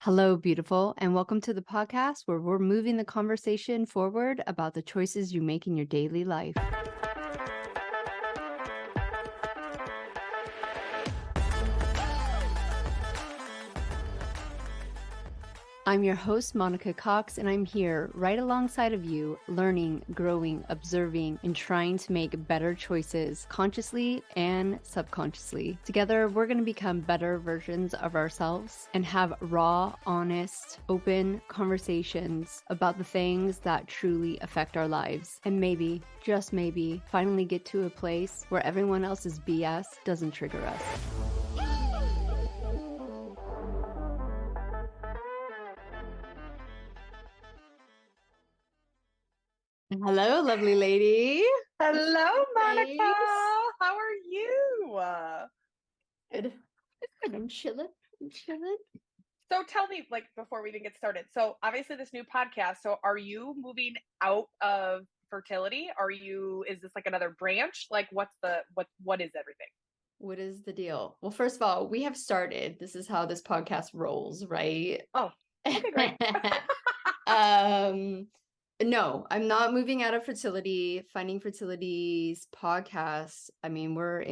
Hello, beautiful, and welcome to the podcast where we're moving the conversation forward about the choices you make in your daily life. I'm your host, Monica Cox, and I'm here right alongside of you, learning, growing, observing, and trying to make better choices consciously and subconsciously. Together, we're going to become better versions of ourselves and have raw, honest, open conversations about the things that truly affect our lives. And maybe, just maybe, finally get to a place where everyone else's BS doesn't trigger us. Hello, lovely lady. Hello, Monica. Thanks. How are you? Good. I'm chilling. So tell me, before we even get started. So obviously this new podcast. So are you moving out of fertility? Is this like another branch? Like what is everything? What is the deal? Well, first of all, we have started. This is how this podcast rolls, right? Oh, okay, great. No, I'm not moving out of fertility. Finding Fertility's podcast. I mean, we're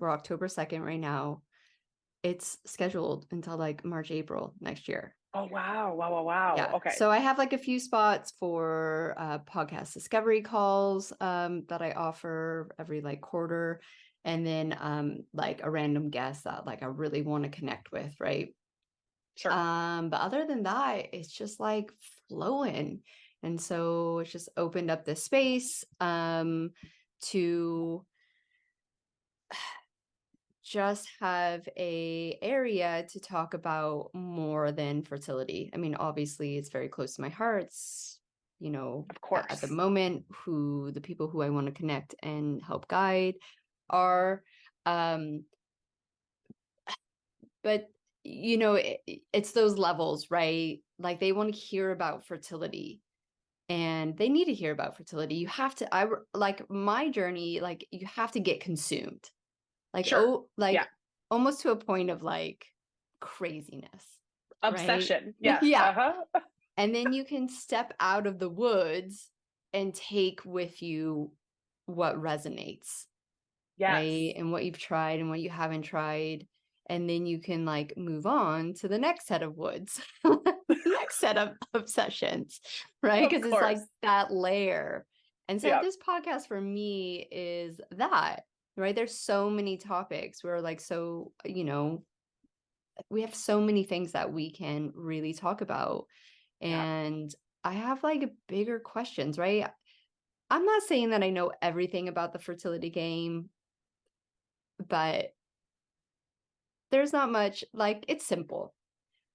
October 2nd right now. It's scheduled until like March, April next year. Oh, wow. Yeah. Okay. So I have like a few spots for podcast discovery calls that I offer every like quarter. And then like a random guest that like I really want to connect with, right? Sure. But other than that, it's just like flowing. And so it's just opened up this space to just have a area to talk about more than fertility. I mean, obviously it's very close to my heart. It's, Of course. at the moment, the people who I want to connect and help guide are, but it's those levels, right? Like they want to hear about fertility and they need to hear about fertility. You have to, like my journey, like you have to get consumed. Like, Sure. Yeah. almost to a point of like craziness. Obsession. Right? Yes. Yeah. And then you can step out of the woods and take with you what resonates. Yes. Right? And what you've tried and what you haven't tried. And then you can like move on to the next set of woods, next set of obsessions, right? Because it's like that layer. And so this podcast for me is that, right? There's so many topics. We're like, so, we have so many things that we can really talk about. And I have like bigger questions, right? I'm not saying that I know everything about the fertility game, but there's not much, like it's simple,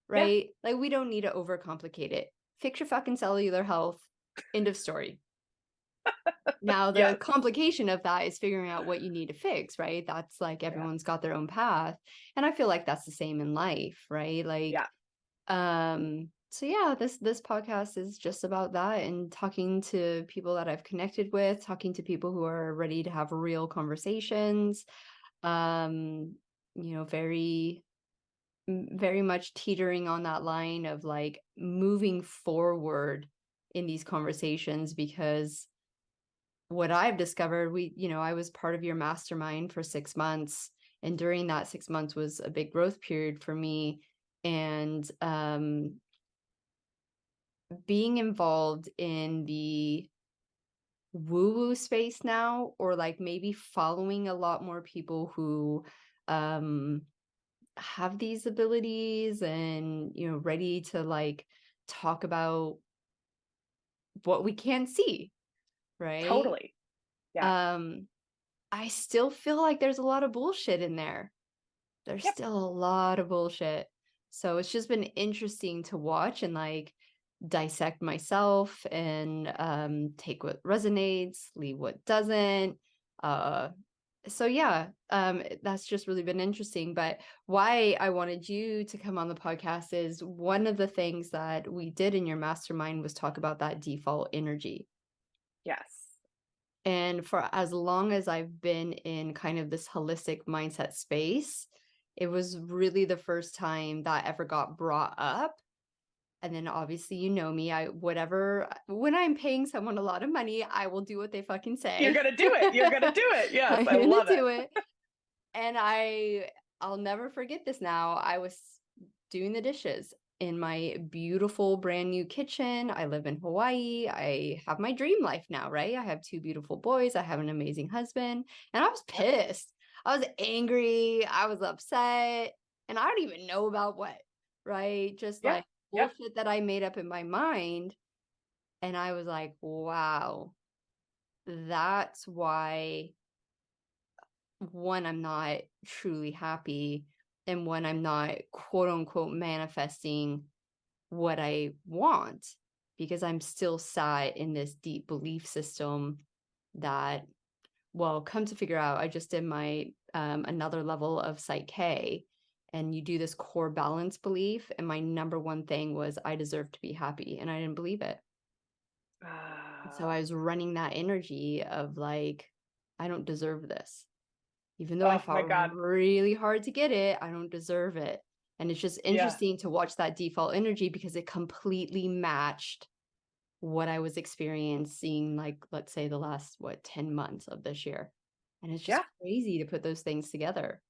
right? Like we don't need to overcomplicate it. Fix your fucking cellular health. End of story. Now the complication of that is figuring out what you need to fix, right? That's like everyone's got their own path. And I feel like that's the same in life, right? Like, so yeah, this podcast is just about that and talking to people that I've connected with, talking to people who are ready to have real conversations. Very, very much teetering on that line of like moving forward in these conversations, because what I've discovered, I was part of your mastermind for 6 months. And during that 6 months was a big growth period for me. And being involved in the woo-woo space now, or like maybe following a lot more people who have these abilities and, ready to like talk about what we can't see, right? Totally. Yeah. I still feel like there's a lot of bullshit in there. There's still a lot of bullshit. So it's just been interesting to watch and like dissect myself and take what resonates, leave what doesn't. So yeah, that's just really been interesting. But why I wanted you to come on the podcast is one of the things that we did in your mastermind was talk about that default energy. Yes. And for as long as I've been in kind of this holistic mindset space, it was really the first time that ever got brought up And then obviously, you know me, when I'm paying someone a lot of money, I will do what they fucking say. You're going to do it. You're going to do it. Yes, I'm I love gonna do it. it. And I'll never forget this now. I was doing the dishes in my beautiful brand new kitchen. I live in Hawaii. I have my dream life now, right? I have 2 beautiful boys. I have an amazing husband. And I was pissed. I was angry. I was upset. And I don't even know about what, right? Just Yeah. like bullshit that I made up in my mind. And I was like, wow, that's why, one, I'm not truly happy, and one, I'm not quote unquote manifesting what I want, because I'm still sat in this deep belief system that, well, come to figure out, I just did my another level of Psych K, and you do this core balance belief, and my number one thing was I deserve to be happy, and I didn't believe it. So I was running that energy of like, I don't deserve this. Even though I Oh my fought God. really hard to get it, I don't deserve it. And it's just interesting to watch that default energy, because it completely matched what I was experiencing, like, let's say the last, 10 months of this year. And it's just crazy to put those things together.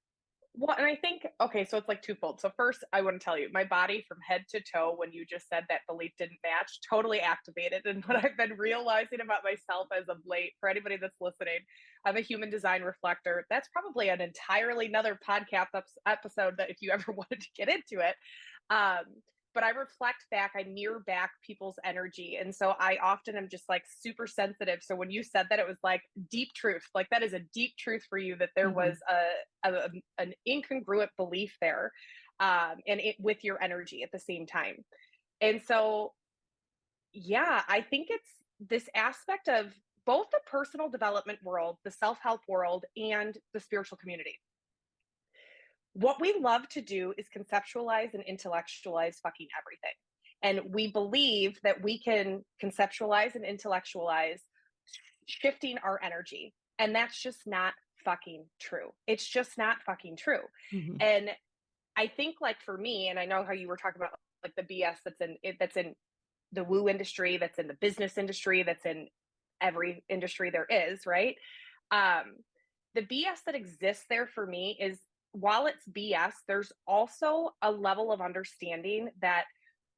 Well, and I think, okay, so it's like twofold. So first, I want to tell you, my body from head to toe, when you just said that belief didn't match, totally activated. And what I've been realizing about myself as of late, for anybody that's listening, I'm a human design reflector. That's probably an entirely another podcast episode that if you ever wanted to get into it. Um, but I reflect back, I mirror back people's energy. And so I often am just like super sensitive. So when you said that, it was like deep truth, like that is a deep truth for you, that there was an incongruent belief there, and it with your energy at the same time. And so, yeah, I think it's this aspect of both the personal development world, the self-help world, and the spiritual community. What we love to do is conceptualize and intellectualize fucking everything. And we believe that we can conceptualize and intellectualize shifting our energy. And that's just not fucking true. It's just not fucking true. Mm-hmm. And I think, like, for me, and I know how you were talking about like the BS that's in the woo industry, that's in the business industry, that's in every industry there is, right? Um, the BS that exists there for me is, while it's BS, there's also a level of understanding that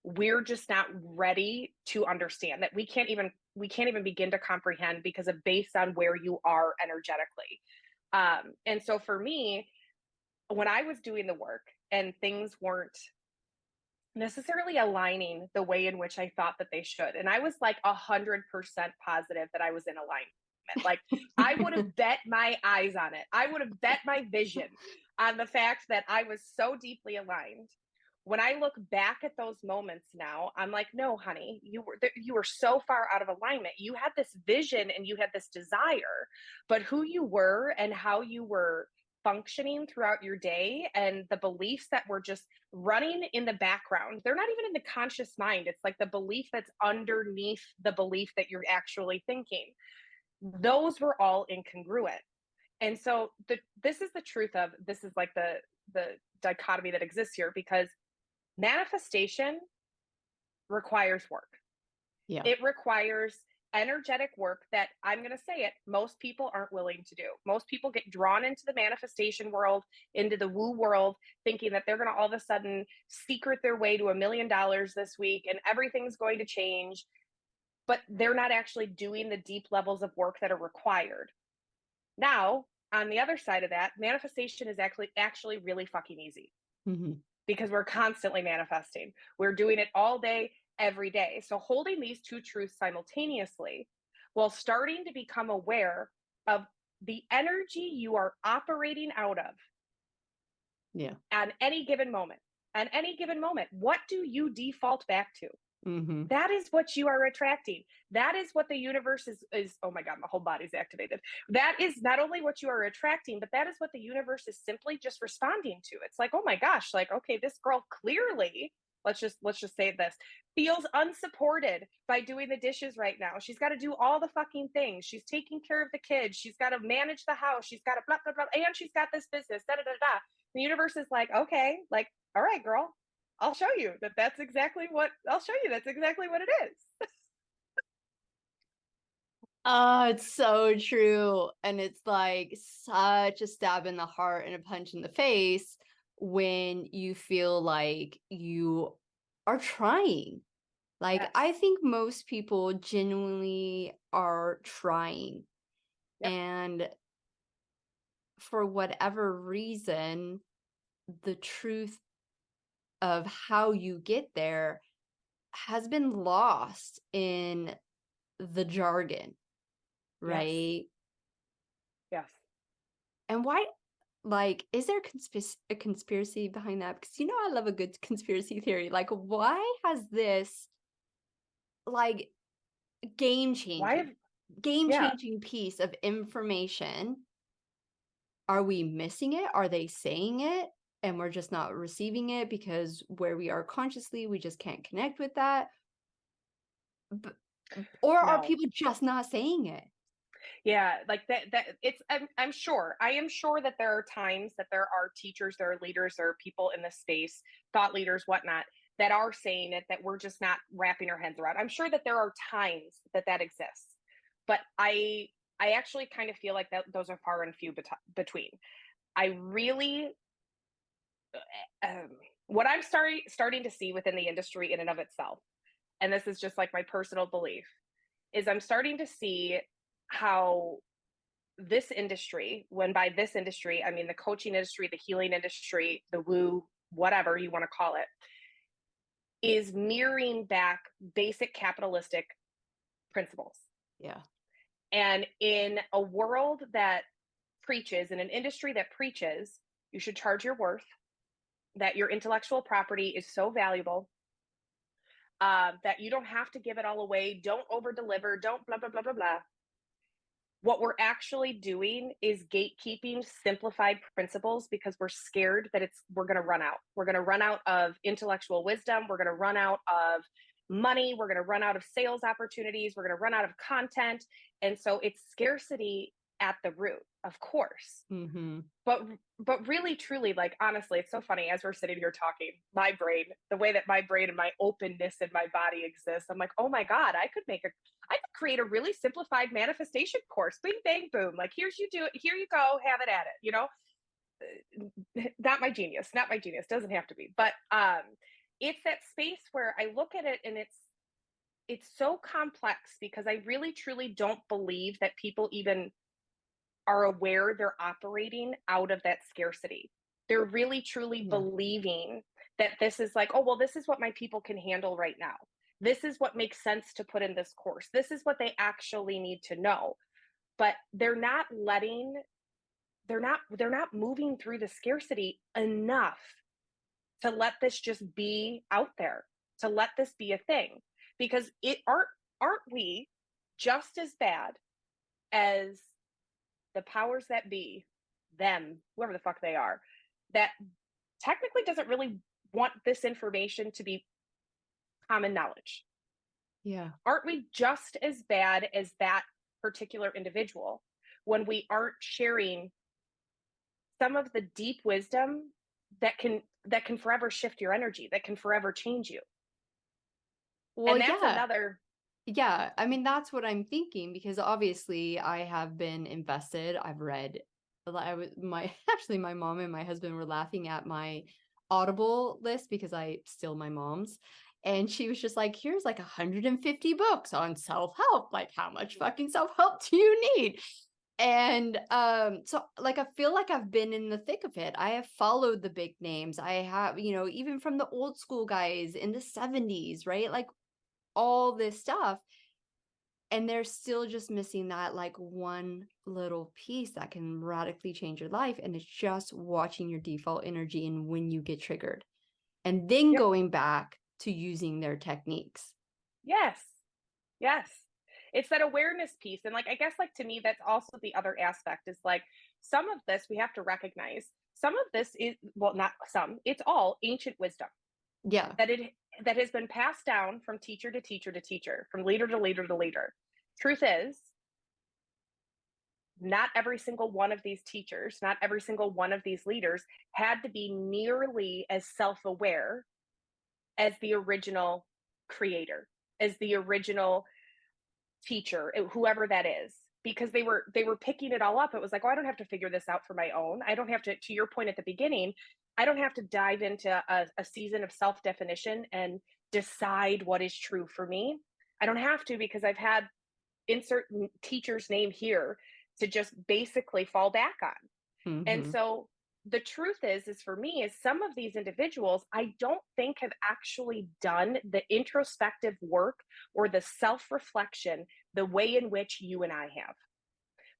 we're just not ready to understand, that we can't even begin to comprehend because of based on where you are energetically. And so for me, when I was doing the work and things weren't necessarily aligning the way in which I thought that they should, and I was like 100% positive that I was in alignment. Like, I would have bet my eyes on it. I would have bet my vision on the fact that I was so deeply aligned. When I look back at those moments now, I'm like, no, honey, you were so far out of alignment. You had this vision and you had this desire, but who you were and how you were functioning throughout your day, and the beliefs that were just running in the background, they're not even in the conscious mind. It's like the belief that's underneath the belief that you're actually thinking. Those were all incongruent. And so this is the truth of, this is like the dichotomy that exists here, because manifestation requires work. Yeah. It requires energetic work that, I'm going to say it, most people aren't willing to do. Most people get drawn into the manifestation world, into the woo world, thinking that they're going to all of a sudden secret their way to $1 million this week and everything's going to change, but they're not actually doing the deep levels of work that are required. Now, on the other side of that, manifestation is actually really fucking easy, because we're constantly manifesting. We're doing it all day, every day. So holding these two truths simultaneously, while starting to become aware of the energy you are operating out of, at any given moment. At any given moment, what do you default back to? That is what you are attracting. That is what the universe is. Oh my God, my whole body's activated. That is not only what you are attracting, but that is what the universe is simply just responding to. It's like, oh my gosh, like, okay, this girl clearly, let's just say this, feels unsupported by doing the dishes right now. She's got to do all the fucking things. She's taking care of the kids. She's got to manage the house. She's got to blah, blah, blah. And she's got this business, da, da, da, da. The universe is like, okay, like, all right, girl, I'll show you that's exactly what it is. Oh, it's so true. And it's like such a stab in the heart and a punch in the face when you feel like you are trying. Like, Yes. I think most people genuinely are trying. Yep. And for whatever reason, the truth of how you get there has been lost in the jargon, Yes. right? Yes. And why, like, is there a conspiracy behind that? Because I love a good conspiracy theory. Like, why has this, like, game Why have changing, game yeah. changing piece of information, are we missing it? Are they saying it and we're just not receiving it because where we are consciously, we just can't connect with that? Or are No. people just not saying it? Yeah, like that it's I'm sure. I am sure that there are times that there are teachers, there are leaders, there are people in this space, thought leaders, whatnot, that are saying it that we're just not wrapping our heads around. I'm sure that there are times that that exists. But I actually kind of feel like that those are far and few between. I really what I'm starting to see within the industry in and of itself, and this is just like my personal belief, is I'm starting to see how this industry, when by this industry, I mean the coaching industry, the healing industry, the woo, whatever you want to call it, is mirroring back basic capitalistic principles. Yeah. And in a world that preaches, in an industry that preaches, you should charge your worth, that your intellectual property is so valuable, that you don't have to give it all away, don't over deliver, don't blah, blah, blah, blah, blah. What we're actually doing is gatekeeping simplified principles because we're scared that we're going to run out. We're going to run out of intellectual wisdom. We're going to run out of money. We're going to run out of sales opportunities. We're going to run out of content. And so it's scarcity at the root, of course. Mm-hmm. But really, truly, like, honestly, it's so funny as we're sitting here talking, my brain, the way that my brain and my openness in my body exists, I'm like, oh my God, I could create a really simplified manifestation course. Bing, bang, boom. Like, here you go, have it at it. Not my genius, doesn't have to be. But it's that space where I look at it and it's so complex because I really, truly don't believe that people even are aware they're operating out of that scarcity. They're really truly Yeah. believing that this is like, oh, well, this is what my people can handle right now. This is what makes sense to put in this course. This is what they actually need to know. But they're not moving through the scarcity enough to let this just be out there, to let this be a thing. Because aren't we just as bad as the powers that be, them, whoever the fuck they are, that technically doesn't really want this information to be common knowledge? Yeah. Aren't we just as bad as that particular individual when we aren't sharing some of the deep wisdom that can forever shift your energy, that can forever change you? Well, And that's yeah. another. Yeah. I mean, that's what I'm thinking because obviously I have been invested. I've read, actually, my mom and my husband were laughing at my Audible list because I steal my mom's. And she was just like, here's like 150 books on self-help. Like, how much fucking self-help do you need? And so like I feel like I've been in the thick of it. I have followed the big names. I have, even from the old school guys in the 70s, right? Like all this stuff. And they're still just missing that like one little piece that can radically change your life. And it's just watching your default energy and when you get triggered. And then Yep. going back to using their techniques. Yes. Yes. It's that awareness piece. And like, I guess, like, to me, that's also the other aspect is like, some of this we have to recognize. Some of this is, well, not some, it's all ancient wisdom Yeah. that has been passed down from teacher to teacher to teacher, from leader to leader to leader. Truth is, not every single one of these teachers, not every single one of these leaders had to be nearly as self aware as the original creator, as the original teacher, whoever that is, because they were picking it all up. It was like, oh, I don't have to figure this out for my own. I don't have to your point at the beginning, I don't have to dive into a season of self-definition and decide what is true for me. I don't have to, because I've had insert teacher's name here to just basically fall back on. And Mm-hmm. so the truth is for me, is some of these individuals I don't think have actually done the introspective work or the self-reflection the way in which you and I have.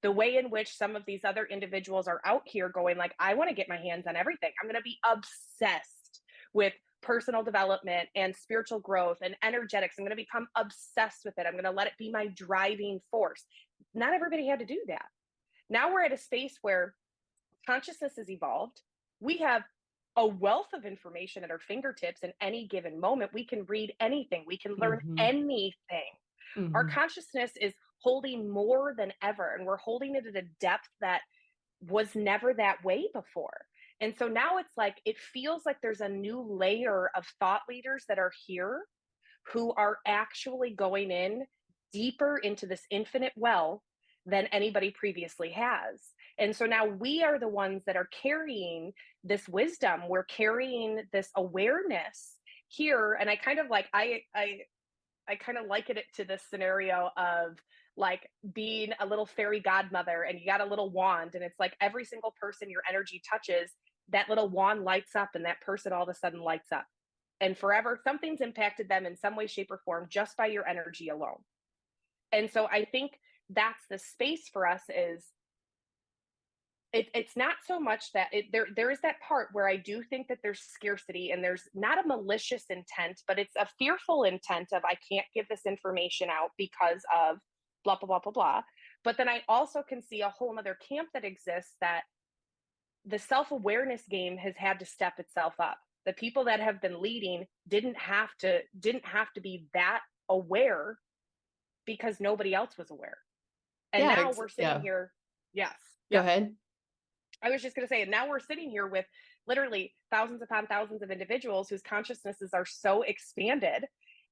The way in which some of these other individuals are out here going like, I want to get my hands on everything. I'm going to be obsessed with personal development and spiritual growth and energetics. I'm going to become obsessed with it. I'm going to let it be my driving force. Not everybody had to do that. Now we're at a space where consciousness has evolved. We have a wealth of information at our fingertips in any given moment. We can read anything, we can learn Mm-hmm. anything. Our Mm-hmm. consciousness is holding more than ever, and we're holding it at a depth that was never that way before. And so now it's like, it feels like there's a new layer of thought leaders that are here who are actually going in deeper into this infinite well than anybody previously has. And so now we are the ones that are carrying this wisdom, we're carrying this awareness here. And I kind of like, I kind of liken it to this scenario of like being a little fairy godmother, and you got a little wand, and it's like every single person your energy touches, that little wand lights up, and that person all of a sudden lights up. And forever, something's impacted them in some way, shape, or form just by your energy alone. And so I think that's the space for us, is it's not so much that there is that part where I do think that there's scarcity, and there's not a malicious intent, but it's a fearful intent of, I can't give this information out because of blah blah blah blah blah. But then I also can see a whole other camp that exists, that the self-awareness game has had to step itself up. The people that have been leading didn't have to be that aware, because nobody else was aware. And Yeah. now we're sitting Yeah. here. Yes. Go Yep. ahead. I was just going to say, and now we're sitting here with literally thousands upon thousands of individuals whose consciousnesses are so expanded,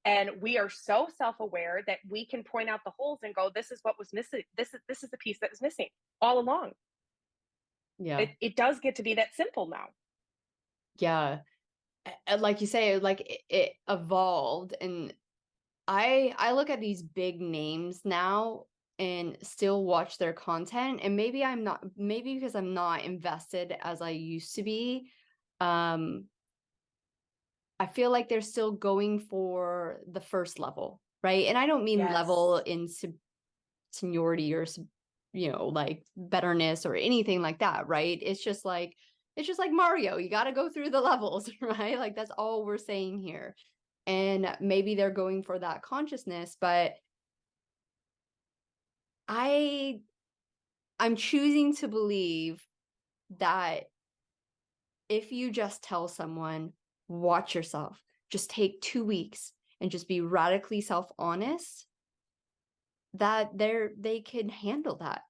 and we are so self-aware that we can point out the holes and go, this is what was missing. This is the piece that was missing all along. Yeah. It does get to be that simple now. Yeah. Like you say, like it evolved, and I look at these big names now and still watch their content, and maybe because I'm not invested as I used to be. um I feel like they're still going for the first level, right? And I don't mean level Yes. in seniority or like betterness or anything like that, right? It's just like Mario, you got to go through the levels, right? Like that's all we're saying here. And maybe they're going for that consciousness, but I I'm choosing to believe that if you just tell someone, watch yourself, just take 2 weeks and just be radically self-honest, that they can handle that.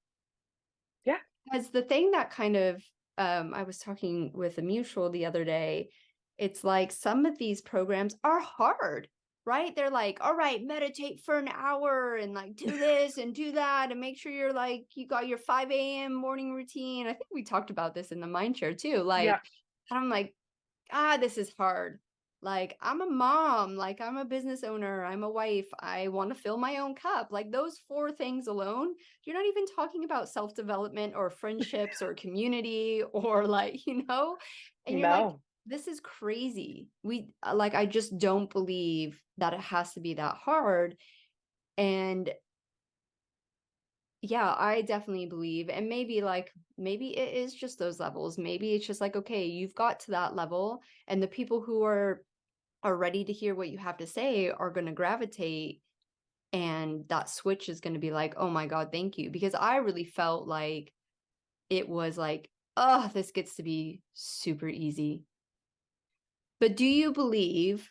Yeah. Because the thing that kind of, I was talking with a mutual the other day, it's like some of these programs are hard, right? They're like, all right, meditate for an hour and like do this and do that and make sure you're like, you got your 5 a.m. morning routine. I think we talked about this in the mind share too. Yeah. Like, and I'm like, this is hard. Like, I'm a mom, like, I'm a business owner, I'm a wife, I want to fill my own cup. Like, those 4 things alone, you're not even talking about self-development or friendships or community or like, and you're like, No. this is crazy. I just don't believe that it has to be that hard. And yeah, I definitely believe, and maybe it is just those levels. Maybe it's just like, okay, you've got to that level, and the people who are ready to hear what you have to say are going to gravitate, and that switch is going to be like, oh my God, thank you. Because I really felt like it was like, oh, this gets to be super easy. But do you believe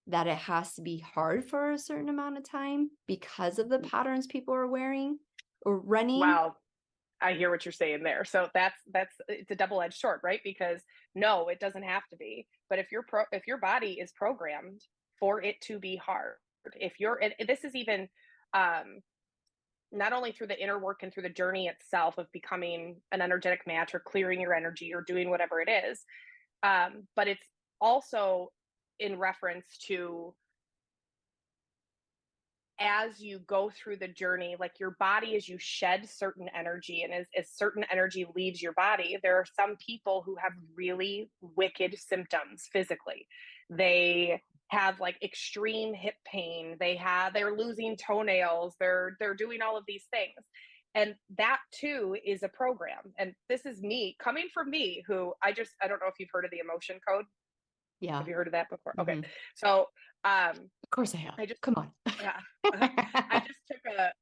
that it has to be hard for a certain amount of time because of the patterns people are wearing or running? Wow. I hear what you're saying there. So it's a double-edged sword, right? Because no, it doesn't have to be. But if your body is programmed for it to be hard, and this is even um not only through the inner work and through the journey itself of becoming an energetic match or clearing your energy or doing whatever it is, but it's also in reference to, as you go through the journey, like your body, as you shed certain energy and as certain energy leaves your body, there are some people who have really wicked symptoms physically. They have like extreme hip pain. They're losing toenails. They're doing all of these things. And that too is a program. And this is me coming from me, who I don't know if you've heard of the emotion code. Yeah. Have you heard of that before? Mm-hmm. Okay. So of course I have. Come on. Yeah.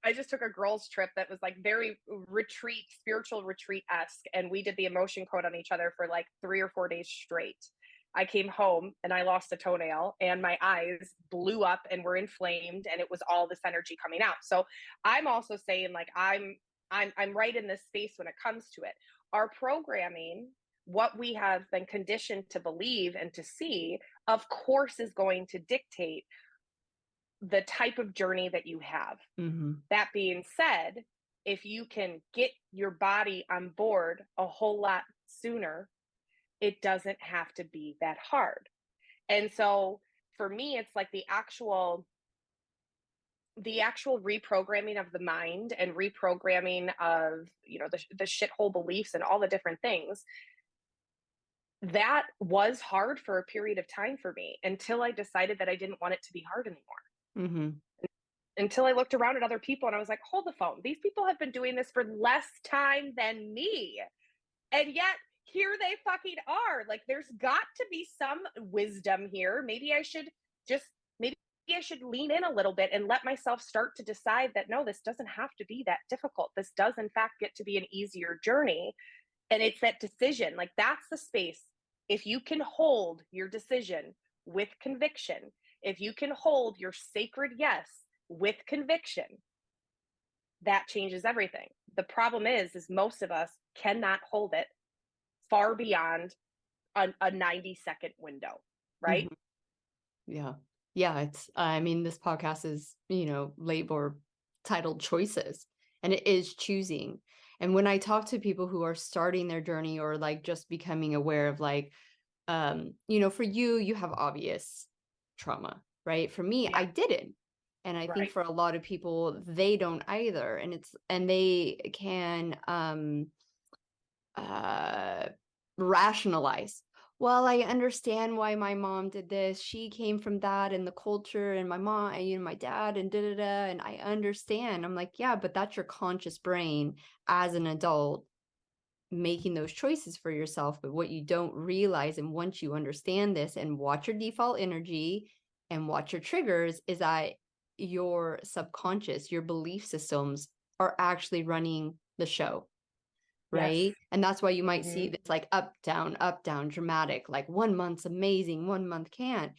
I just took a girls trip that was like very spiritual retreat-esque, and we did the emotion code on each other for like 3 or 4 days straight. I came home and I lost a toenail and my eyes blew up and were inflamed, and it was all this energy coming out. So I'm also saying, like, I'm right in this space when it comes to it. Our programming, what we have been conditioned to believe and to see, of course, is going to dictate the type of journey that you have. Mm-hmm. That being said, if you can get your body on board a whole lot sooner, it doesn't have to be that hard. And so for me, it's like the actual reprogramming of the mind and reprogramming of, the shithole beliefs and all the different things. That was hard for a period of time for me until I decided that I didn't want it to be hard anymore. Mm-hmm. Until I looked around at other people and I was like, hold the phone. These people have been doing this for less time than me. And yet here they fucking are. Like, there's got to be some wisdom here. Maybe I should lean in a little bit and let myself start to decide that, no, this doesn't have to be that difficult. This does in fact get to be an easier journey. And it's that decision. Like, that's the space. If you can hold your decision with conviction, if you can hold your sacred yes with conviction, that changes everything. The problem is most of us cannot hold it far beyond a 90-second window, right? Mm-hmm. Yeah. Yeah. This podcast is, titled Choices, and it is choosing. And when I talk to people who are starting their journey or like just becoming aware of like, for you have obvious trauma, right? For me, Yeah. I didn't. And I think for a lot of people, they don't either. And they can rationalize. Well, I understand why my mom did this. She came from that and the culture, and my mom, and my dad, and and I understand. I'm like, yeah, but that's your conscious brain as an adult making those choices for yourself. But what you don't realize, and once you understand this and watch your default energy and watch your triggers, is that your subconscious, your belief systems are actually running the show. Right. Yes. And that's why you might see this like up, down, dramatic, like 1 month's amazing, 1 month can't.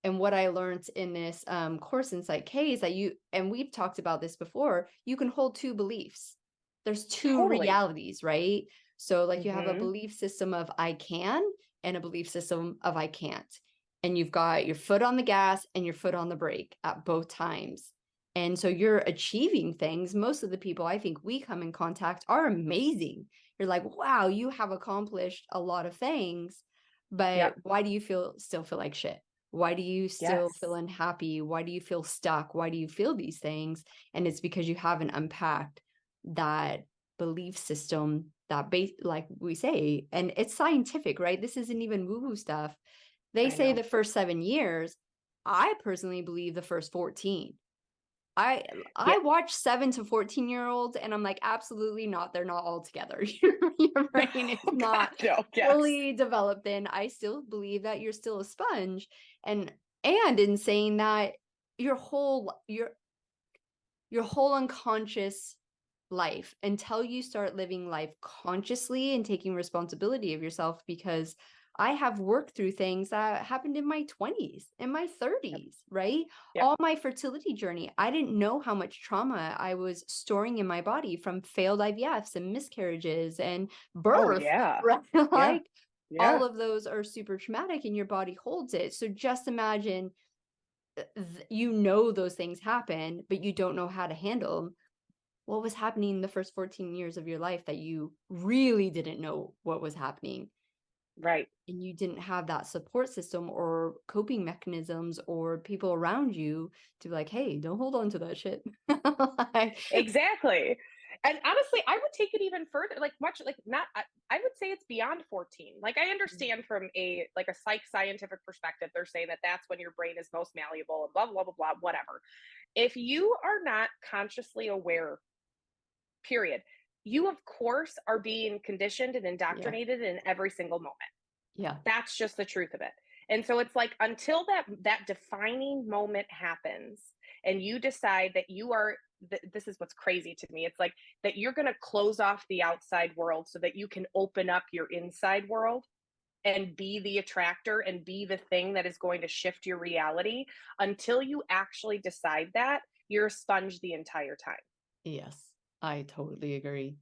And what I learned in this course Insight K is that and we've talked about this before, you can hold two beliefs. There's two realities, right? So like you have a belief system of I can and a belief system of I can't. And you've got your foot on the gas and your foot on the brake at both times. And so you're achieving things. Most of the people I think we come in contact are amazing. You're like, wow, you have accomplished a lot of things, but why do you still feel like shit? Why do you still feel unhappy? Why do you feel stuck? Why do you feel these things? And it's because you haven't unpacked that belief system, that like we say, and it's scientific, right? This isn't even woo-woo stuff. They say the first 7 years. I personally believe the first 14. I watch 7 to 14-year-olds and I'm like, absolutely not. They're not all together. Your brain is not fully developed. Then I still believe that you're still a sponge. And in saying that, your whole unconscious life, until you start living life consciously and taking responsibility of yourself, because I have worked through things that happened in my 20s and my 30s, right? Yep. All my fertility journey, I didn't know how much trauma I was storing in my body from failed IVFs and miscarriages and Oh birth, yeah. right? Yeah. Like Yeah. all of those are super traumatic and your body holds it. So just imagine you know those things happen, but you don't know how to handle them. What was happening in the first 14 years of your life that you really didn't know what was happening? Right. And you didn't have that support system or coping mechanisms or people around you to be like, hey, don't hold on to that shit. Like, Exactly. And honestly, I would take it even further, like much like not I would say it's beyond 14. Like I understand from a like a scientific perspective, they're saying that that's when your brain is most malleable and blah blah blah blah whatever. If you are not consciously aware, period, you of course are being conditioned and yeah, indoctrinated in every single moment. yeah, That's just the truth of it. And so it's like until that defining moment happens and you decide that you are this is what's crazy to me. It's like that you're going to close off the outside world so that you can open up your inside world and be the attractor and be the thing that is going to shift your reality. Until you actually decide that, you're a sponge the entire time. yes, I totally agree.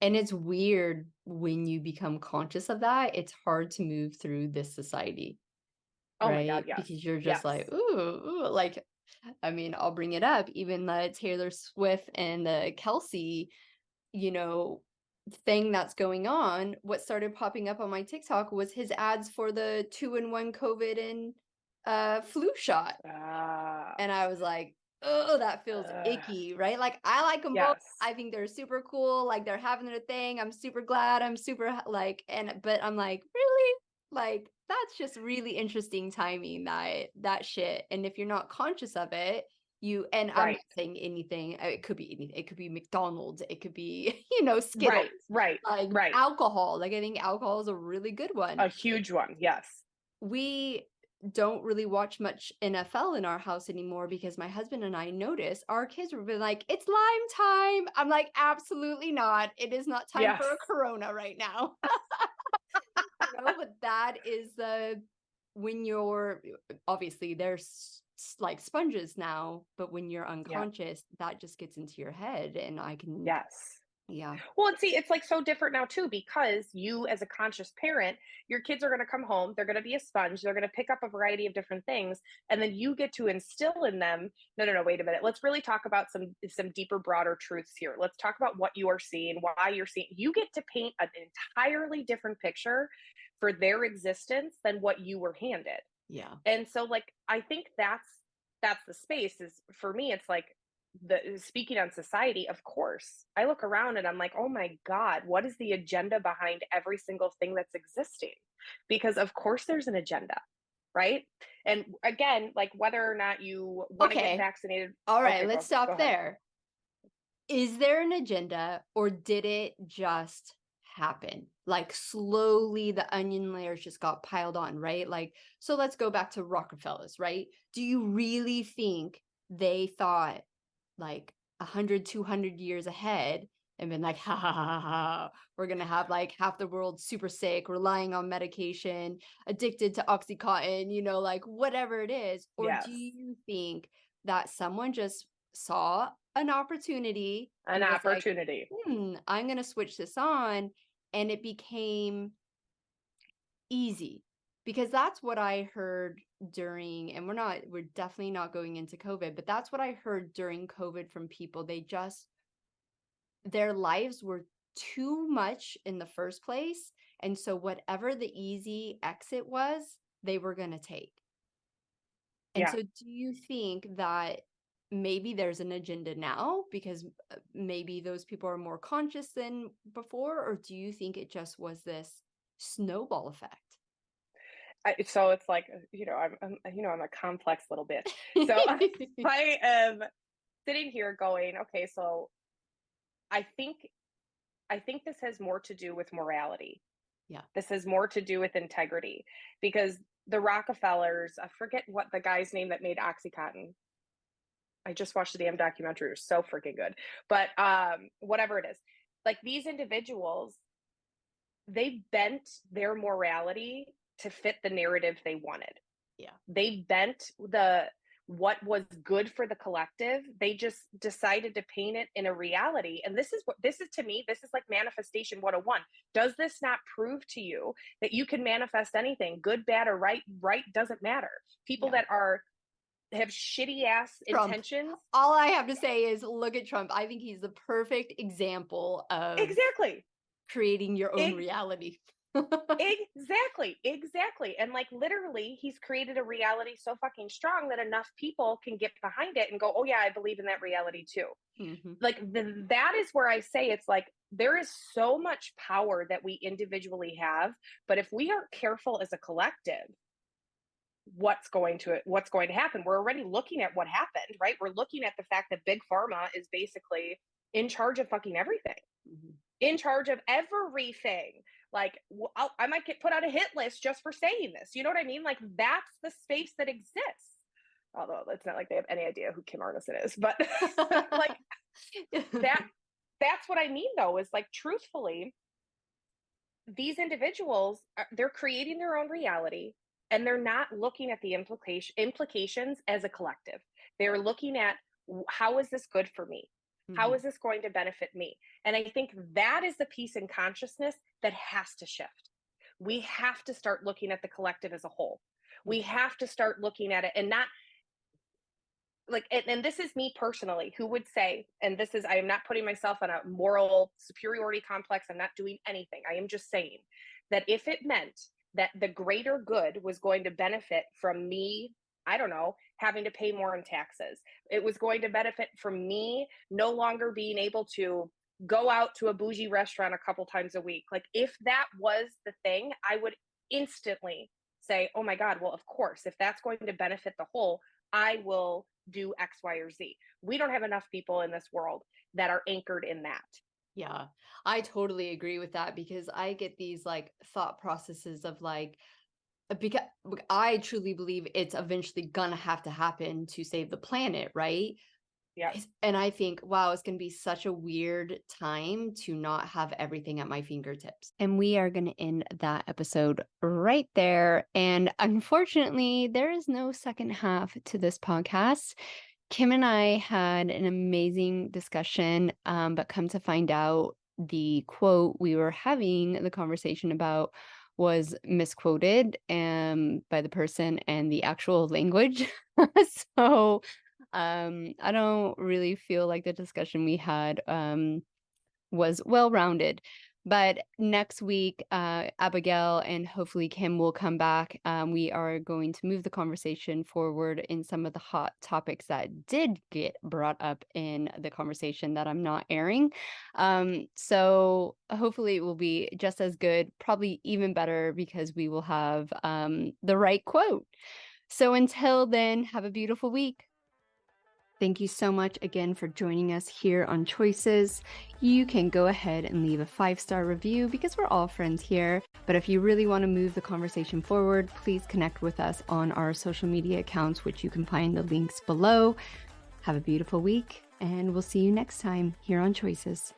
And it's weird when you become conscious of that, it's hard to move through this society, Oh my God, right? yes. Because you're just Yes. like, ooh, like, I mean, I'll bring it up. Even the Taylor Swift and the Kelsey, you know, thing that's going on, what started popping up on my TikTok was his ads for the 2-in-1 COVID and flu shot. Ah, And I was like, oh, that feels uh, icky, right? Like I like them both. yes. I think they're super cool. Like they're having their thing. I'm super glad. I'm super like, but I'm like, really? Like that's just really interesting timing, that shit. And if you're not conscious of it, and I'm not Right. saying anything, it could be anything. It could be McDonald's, it could be, Skittles, Right. Right. like Right. alcohol. Like I think alcohol is a really good one. A huge one. Yes. We don't really watch much NFL in our house anymore because my husband and I notice our kids were like, it's lime time. I'm like, absolutely not. It is not time Yes. for a Corona right now. But that is when you're obviously there's like sponges now, but when you're Yeah. unconscious, that just gets into your head and I can, Yes. yeah, Well, and see, it's like so different now too, because you, as a conscious parent, your kids are going to come home, they're going to be a sponge, they're going to pick up a variety of different things, and then you get to instill in them. No, no, no, wait a minute. Let's really talk about some deeper, broader truths here. Let's talk about what you are seeing, why you're seeing. You get to paint an entirely different picture for their existence than what you were handed. yeah, And so like I think that's the space is for me it's like the speaking on society, of course I look around and I'm like, oh my God, what is the agenda behind every single thing that's existing? Because of course there's an agenda, right? And again, like whether or not you want to get okay, vaccinated. all right, Okay, let's go stop ahead. there. Is there an agenda or did it just happen? Like slowly the onion layers just got piled on, right? Like, so let's go back to Rockefellers, right? Do you really think they thought like 100, 200 years ahead and been like, ha ha ha ha, ha, we're going to have like half the world super sick, relying on medication, addicted to Oxycontin, like whatever it is? Or do Yes. you think that someone just saw an opportunity An and was like, opportunity. I'm going to switch this on, and it became easy? Because that's what I heard during, and we're definitely not going into COVID, but that's what I heard during COVID from people. Their lives were too much in the first place. And so whatever the easy exit was, they were going to take. And Yeah. so do you think that maybe there's an agenda now because maybe those people are more conscious than before? Or do you think it just was this snowball effect? So it's like I'm a complex little bitch. So I am sitting here going, okay, so I think I think this has more to do with morality. Yeah. This has more to do with integrity because the Rockefellers, I forget what the guy's name that made OxyContin. I just watched the damn documentary. It was so freaking good. But whatever it is, like these individuals, they bent their morality to fit the narrative they wanted. Yeah. They bent what was good for the collective. They just decided to paint it in a reality. And this is to me, this is like manifestation 101. Does this not prove to you that you can manifest anything, good, bad, or right? Right doesn't matter. People that have shitty ass Trump. Intentions. All I have to say is look at Trump. I think he's the perfect example of creating your own reality. Exactly. And like literally he's created a reality so fucking strong that enough people can get behind it and go, oh yeah, I believe in that reality too. Mm-hmm. Like that is where I say it's like there is so much power that we individually have, but if we aren't careful as a collective, what's going to happen? We're already looking at what happened, right? We're looking at the fact that big pharma is basically in charge of fucking everything. Mm-hmm. In charge of everything. Like I might get put on a hit list just for saying this. You know what I mean? Like that's the space that exists. Although it's not like they have any idea who Kim Arneson is, but like that's what I mean though, is like truthfully, these individuals, they're creating their own reality and they're not looking at the implications as a collective. They're looking at how is this good for me? How is this going to benefit me? And I think that is the piece in consciousness that has to shift. We have to start looking at the collective as a whole. We have to start looking at it and not like, and this is me personally, who would say, and this is, I am not putting myself on a moral superiority complex. I'm not doing anything. I am just saying that if it meant that the greater good was going to benefit from me, I don't know, having to pay more in taxes. It was going to benefit from me no longer being able to go out to a bougie restaurant a couple times a week. Like if that was the thing, I would instantly say, oh my God, well, of course, if that's going to benefit the whole, I will do X, Y, or Z. We don't have enough people in this world that are anchored in that. Yeah, I totally agree with that because I get these like thought processes of like, because I truly believe it's eventually gonna have to happen to save the planet, right? Yeah. And I think, wow, it's gonna be such a weird time to not have everything at my fingertips. And we are gonna end that episode right there. And unfortunately, there is no second half to this podcast. Kim and I had an amazing discussion, but come to find out, the quote we were having the conversation about was misquoted by the person and the actual language. So I don't really feel like the discussion we had was well-rounded. But next week, Abigail and hopefully Kim will come back. We are going to move the conversation forward in some of the hot topics that did get brought up in the conversation that I'm not airing. So hopefully it will be just as good, probably even better, because we will have the right quote. So until then, have a beautiful week. Thank you so much again for joining us here on Choices. You can go ahead and leave a 5-star review because we're all friends here. But if you really want to move the conversation forward, please connect with us on our social media accounts, which you can find the links below. Have a beautiful week, and we'll see you next time here on Choices.